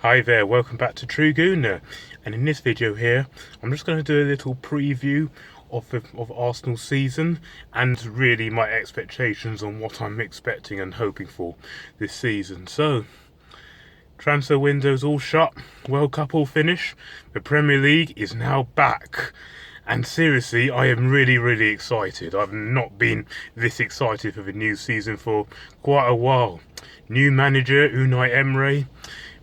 Hi there, welcome back to True Gooner, and in this video here I'm just going to do a little preview of Arsenal's season and really my expectations on what I'm expecting and hoping for this season. So, transfer windows all shut, World Cup all finished, the Premier League is now back. And seriously, I am really excited. I've not been this excited for the new season for quite a while. New manager, Unai Emery.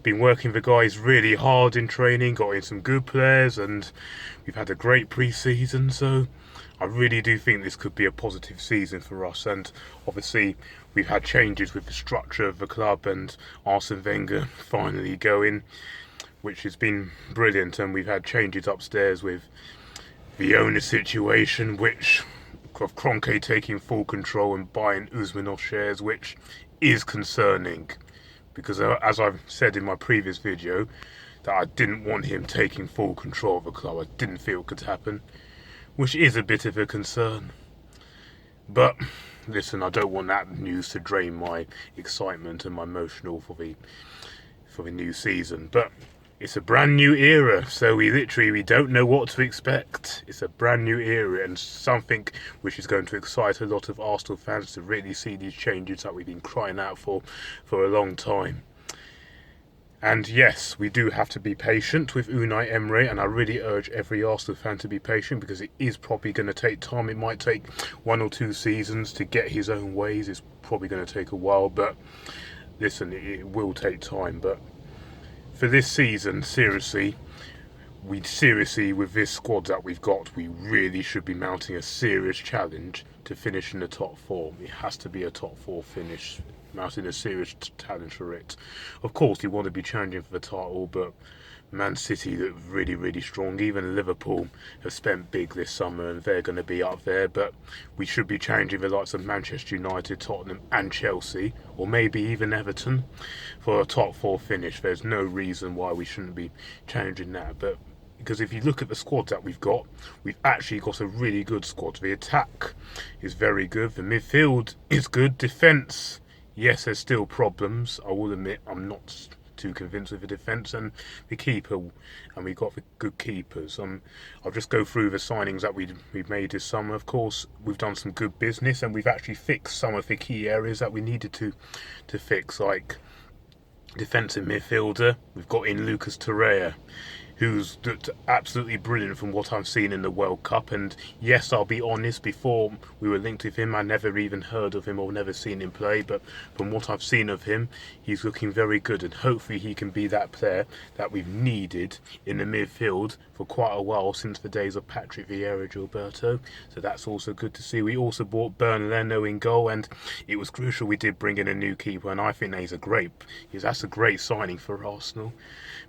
Been working the guys really hard in training, got in some good players, and we've had a great pre-season. So I really do think this could be a positive season for us. And obviously, we've had changes with the structure of the club and Arsene Wenger finally going, which has been brilliant. And we've had changes upstairs with the owner situation, which of Kroenke taking full control and buying Usmanov shares, which is concerning. Because as I've said in my previous video, that I didn't want him taking full control of the club. I didn't feel it could happen, which is a bit of a concern. But listen, I don't want that news to drain my excitement and my emotional for the new season. But it's a brand new era, so we don't know what to expect. It's a brand new era and something which is going to excite a lot of Arsenal fans to really see these changes that we've been crying out for a long time. And yes, we do have to be patient with Unai Emery, and I really urge every Arsenal fan to be patient because it is probably going to take time. It might take 1 or 2 seasons to get his own ways. It's probably going to take a while, but listen, it will take time. But for this season, seriously, with this squad that we've got, we really should be mounting a serious challenge to finish in the top 4. It has to be a top 4 finish, mounting a serious challenge for it. Of course, you want to be challenging for the title, but Man City look really strong. Even Liverpool have spent big this summer and they're going to be up there, but we should be challenging the likes of Manchester United, Tottenham and Chelsea, or maybe even Everton, for a top 4 finish. There's no reason why we shouldn't be challenging that. But because if you look at the squad that we've actually got a really good squad. The attack is very good, the midfield is good, defence, yes, there's still problems. I will admit I'm not too convinced with the defence and the keeper, and we got the good keepers. I'll just go through the signings that we've made this summer. Of course, we've done some good business and we've actually fixed some of the key areas that we needed to fix, like defensive midfielder. We've got in Lucas Torreira, who's looked absolutely brilliant from what I've seen in the World Cup. And yes, I'll be honest, before we were linked with him, I never even heard of him or never seen him play. But from what I've seen of him, he's looking very good. And hopefully he can be that player that we've needed in the midfield for quite a while, since the days of Patrick Vieira, Gilberto. So that's also good to see. We also bought Bernd Leno in goal, and it was crucial we did bring in a new keeper. And I think that's a great signing for Arsenal,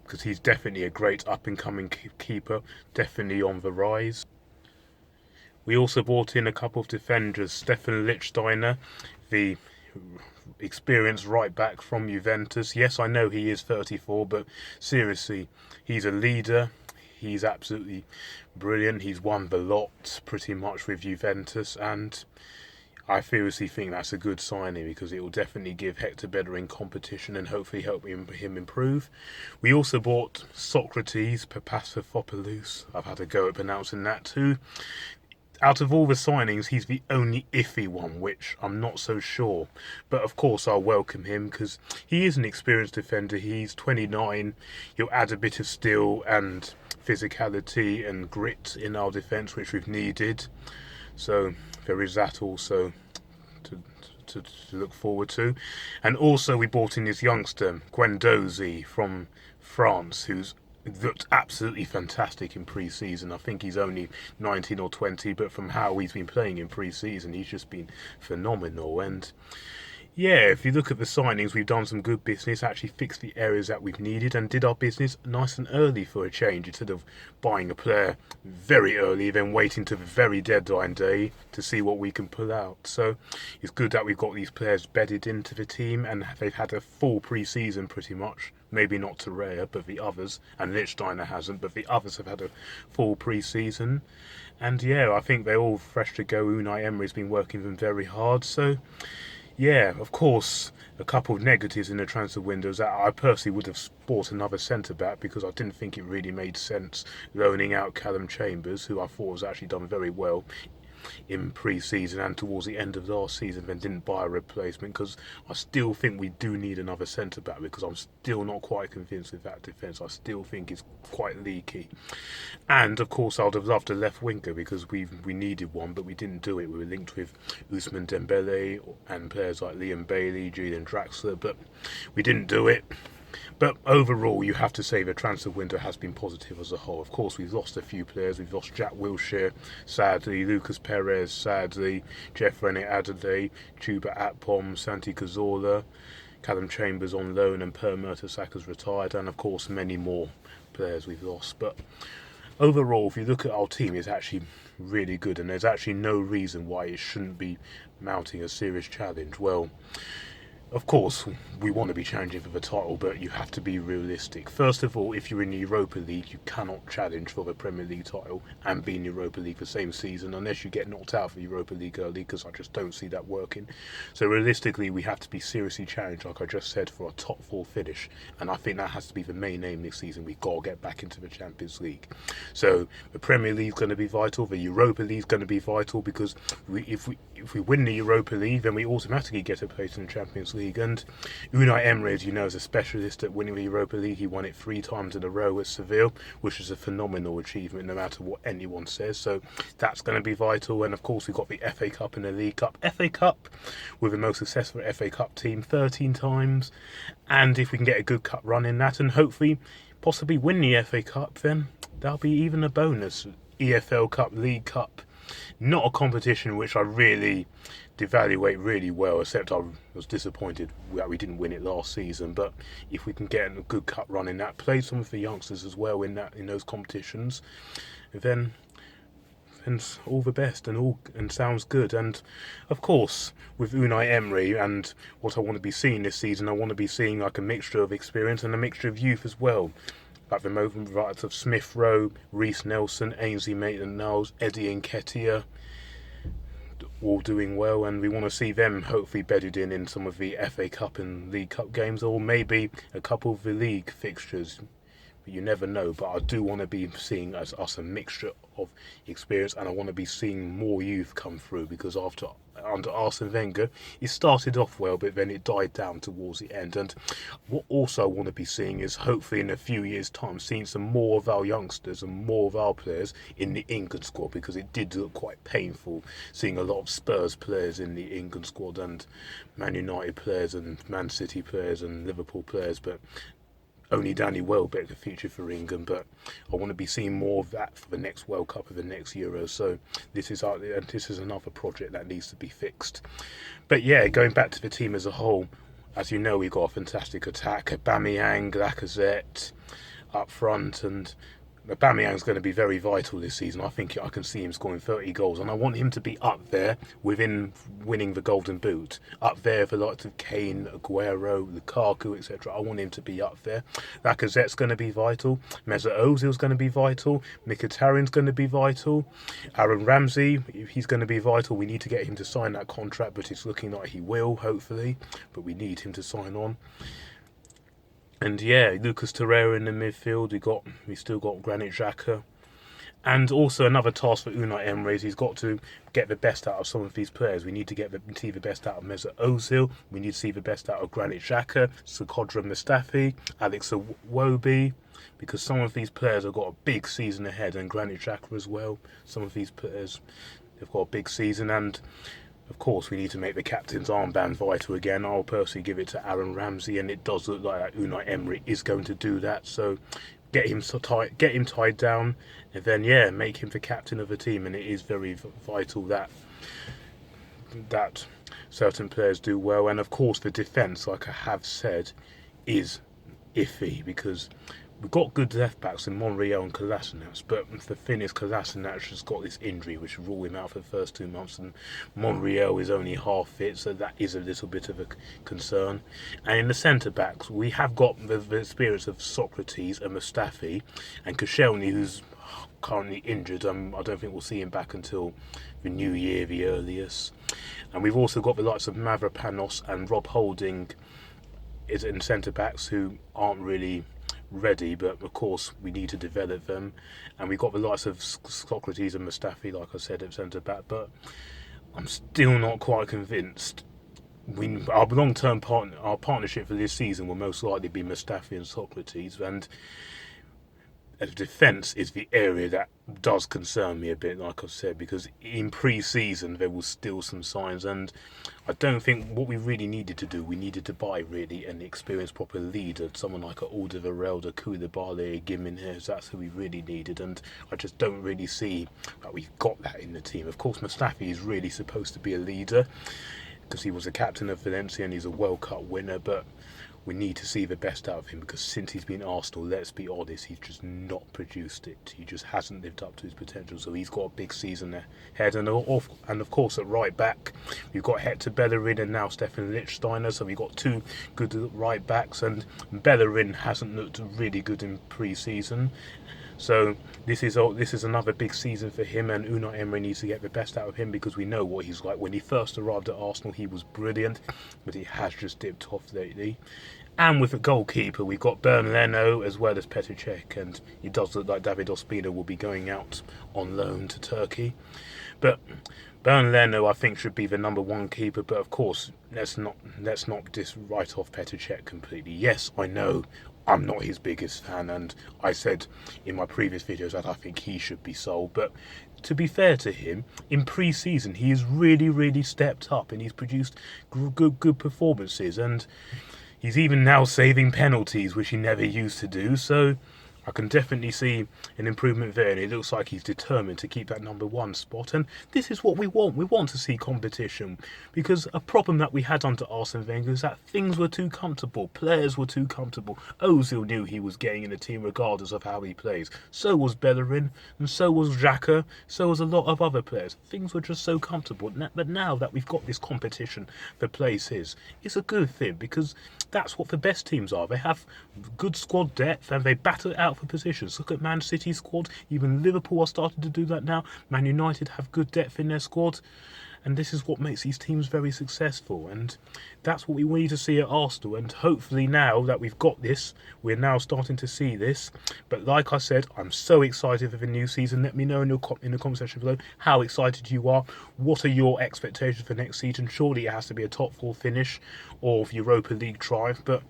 because he's definitely a great up-and-coming keeper, definitely on the rise. We also brought in a couple of defenders, Stefan Lichtsteiner, the experienced right back from Juventus. Yes, I know he is 34, but seriously, he's a leader. He's absolutely brilliant. He's won the lot pretty much with Juventus, and I seriously think that's a good signing because it will definitely give Hector Bellerin competition and hopefully help him improve. We also bought Socrates Papastathopoulos. I've had a go at pronouncing that too. Out of all the signings, he's the only iffy one, which I'm not so sure. But of course, I'll welcome him because he is an experienced defender. He's 29. He'll add a bit of steel and physicality and grit in our defence, which we've needed. So there is that also to look forward to. And also we brought in this youngster, Guendouzi from France, who's looked absolutely fantastic in pre-season. I think he's only 19 or 20, but from how he's been playing in pre-season, he's just been phenomenal. And yeah, if you look at the signings, we've done some good business, actually fixed the areas that we've needed and did our business nice and early for a change, instead of buying a player very early, then waiting to the very deadline day to see what we can pull out. So it's good that we've got these players bedded into the team and they've had a full pre-season pretty much. Maybe not Torreira, but the others, and Lichtsteiner hasn't, but the others have had a full pre-season. And yeah, I think they're all fresh to go. Unai Emery's been working them very hard, so Yeah, of course, a couple of negatives in the transfer window is that I personally would have bought another centre back because I didn't think it really made sense loaning out Callum Chambers, who I thought was actually done very well in pre-season and towards the end of last season, then didn't buy a replacement because I still think we do need another centre back because I'm still not quite convinced with that defence. I still think it's quite leaky. And of course, I'd have loved a left winger because we needed one, but we didn't do it. We were linked with Ousmane Dembele and players like Liam Bailey, Julian Draxler, but we didn't do it. But overall, you have to say the transfer window has been positive as a whole. Of course, we've lost a few players. We've lost Jack Wilshere, sadly, Lucas Perez, sadly, Jeff Adelaide, Chuba Akpom, Santi Cazorla, Callum Chambers on loan, and Per Mertesackers retired, and of course, many more players we've lost. But overall, if you look at our team, it's actually really good, and there's actually no reason why it shouldn't be mounting a serious challenge. Well, of course, we want to be challenging for the title, but you have to be realistic. First of all, if you're in the Europa League, you cannot challenge for the Premier League title and be in the Europa League the same season unless you get knocked out for the Europa League early, because I just don't see that working. So realistically, we have to be seriously challenged, like I just said, for a top four finish, and I think that has to be the main aim this season. We've got to get back into the Champions League. So the Premier League is going to be vital, the Europa League is going to be vital, because if we win the Europa League, then we automatically get a place in the Champions League. And Unai Emery, as you know, is a specialist at winning the Europa League. He won it 3 times in a row at Seville, which is a phenomenal achievement no matter what anyone says. So that's going to be vital. And of course, we've got the FA Cup and the League Cup. FA Cup, we're the most successful FA Cup team 13 times. And if we can get a good cup run in that and hopefully possibly win the FA Cup, then that'll be even a bonus. EFL Cup, League Cup, not a competition which I really devaluate really well, except I was disappointed that we didn't win it last season. But if we can get a good cup run in that, play some of the youngsters as well in those competitions, then all the best and sounds good. And of course, with Unai Emery and what I want to be seeing this season, I want to be seeing like a mixture of experience and a mixture of youth as well. Like the movement rights of Smith Rowe, Reece Nelson, Ainsley Maitland-Niles, Eddie Nketiah, all doing well, and we want to see them hopefully bedded in some of the FA Cup and League Cup games, or maybe a couple of the league fixtures. You never know, but I do want to be seeing us a mixture of experience, and I want to be seeing more youth come through, because under Arsene Wenger, it started off well, but then it died down towards the end. And what also I want to be seeing is hopefully in a few years' time, seeing some more of our youngsters and more of our players in the England squad, because it did look quite painful seeing a lot of Spurs players in the England squad and Man United players and Man City players and Liverpool players, but only Danny Welbeck the future for England. But I want to be seeing more of that for the next World Cup or the next Euro. So this is another project that needs to be fixed. But yeah, going back to the team as a whole, as you know, we've got a fantastic attack. Aubameyang, Lacazette up front, and Aubameyang's going to be very vital this season. I think I can see him scoring 30 goals, and I want him to be up there within winning the Golden Boot, up there for the likes of Kane, Aguero, Lukaku, etc. I want him to be up there. Lacazette's going to be vital. Mesut Ozil's going to be vital. Mkhitaryan's going to be vital. Aaron Ramsey, he's going to be vital. We need to get him to sign that contract, but it's looking like he will, hopefully. But we need him to sign on. And yeah, Lucas Torreira in the midfield. We still got Granit Xhaka. And also another task for Unai Emery is he's got to get the best out of some of these players. We need to see the best out of Mesut Ozil. We need to see the best out of Granit Xhaka, Sokodra Mustafi, Alex Iwobi, because some of these players have got a big season ahead, and Granit Xhaka as well. Some of these players, they've got a big season, and of course, we need to make the captain's armband vital again. I'll personally give it to Aaron Ramsey, and it does look like Unai Emery is going to do that. So get him tied down, and then make him the captain of the team. And it is very vital that certain players do well. And of course, the defence, like I have said, is iffy, because we've got good left backs in Monreal and Kolasinac, but the thing is, Kolasinac has got this injury which will rule him out for the first 2 months, and Monreal is only half fit, so that is a little bit of a concern. And in the centre backs, we have got the experience of Socrates and Mustafi, and Koscielny, who's currently injured. I don't think we'll see him back until the new year, the earliest. And we've also got the likes of Mavropanos and Rob Holding is in centre backs who aren't really ready, but of course we need to develop them. And we've got the likes of Socrates and Mustafi, like I said, at centre back, but I'm still not quite convinced. Our long-term our partnership for this season will most likely be Mustafi and Socrates, and as defence is the area that does concern me a bit, like I've said, because in pre-season there was still some signs, and I don't think what we really needed to do, we needed to buy really an experienced proper leader, someone like a Alderweireld, a Koulibaly, a Gimenez. That's who we really needed, and I just don't really see that we've got that in the team. Of course, Mustafi is really supposed to be a leader because he was the captain of Valencia and he's a World Cup winner, but we need to see the best out of him, because since he's been Arsenal, let's be honest, he's just not produced it. He just hasn't lived up to his potential, so he's got a big season ahead. And of course at right back we've got Hector Bellerin and now Stefan Lichtsteiner, so we've got two good right backs, and Bellerin hasn't looked really good in pre-season. So this is another big season for him, and Unai Emery needs to get the best out of him, because we know what he's like. When he first arrived at Arsenal, he was brilliant, but he has just dipped off lately. And with a goalkeeper, we've got Bernd Leno as well as Petr Cech, and it does look like David Ospina will be going out on loan to Turkey. But Bernd Leno, I think, should be the number one keeper. But of course, let's not just write off Petr Cech completely. Yes, I know I'm not his biggest fan, and I said in my previous videos that I think he should be sold. But to be fair to him, in pre-season he has really stepped up, and he's produced good performances, and he's even now saving penalties, which he never used to do. So I can definitely see an improvement there, and it looks like he's determined to keep that number one spot. And this is what we want. We want to see competition, because a problem that we had under Arsene Wenger is that things were too comfortable. Players were too comfortable. Ozil knew he was getting in the team regardless of how he plays. So was Bellerin, and so was Xhaka, so was a lot of other players. Things were just so comfortable. But now that we've got this competition for places, it's a good thing, because that's what the best teams are. They have good squad depth and they battle it out for positions. Look at Man City's squad. Even Liverpool are starting to do that now. Man United have good depth in their squad. And this is what makes these teams very successful. And that's what we need to see at Arsenal. And hopefully now that we've got this, we're now starting to see this. But like I said, I'm so excited for the new season. Let me know in the comment section below how excited you are. What are your expectations for next season? Surely it has to be a top 4 finish or Europa League drive. But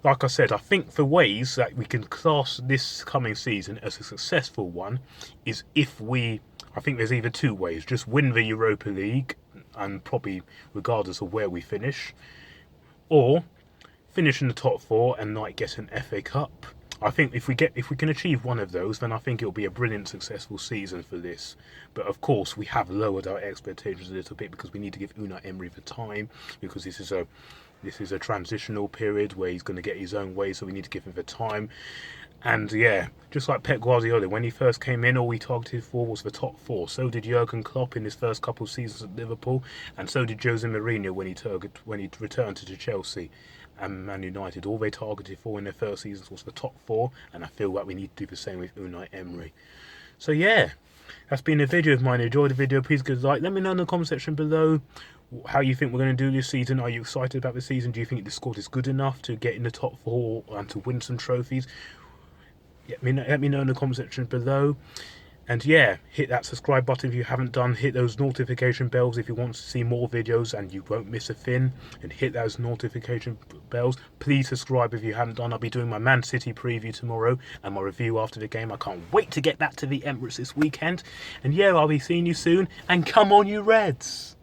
like I said, I think the ways that we can class this coming season as a successful one is I think there's either two ways. Just win the Europa League, and probably regardless of where we finish, or finish in the top 4 and not get an FA Cup. I think if we can achieve one of those, then I think it'll be a brilliant, successful season for this. But of course, we have lowered our expectations a little bit, because we need to give Unai Emery the time, because this is a transitional period where he's going to get his own way, so we need to give him the time. And yeah, just like Pep Guardiola, when he first came in, all he targeted for was the top 4. So did Jurgen Klopp in his first couple of seasons at Liverpool, and so did Jose Mourinho when he returned to Chelsea and Man United. All they targeted for in their first seasons was the top 4, and I feel like we need to do the same with Unai Emery. So yeah, that's been a video of mine. Enjoyed the video, please give a like. Let me know in the comment section below how you think we're going to do this season. Are you excited about the season? Do you think the squad is good enough to get in the top 4 and to win some trophies? Let me know in the comment section below. And yeah, hit that subscribe button if you haven't done. Hit those notification bells if you want to see more videos and you won't miss a thing. And hit those notification bells. Please subscribe if you haven't done. I'll be doing my Man City preview tomorrow and my review after the game. I can't wait to get that to the Emirates this weekend. And yeah, I'll be seeing you soon. And come on, you Reds!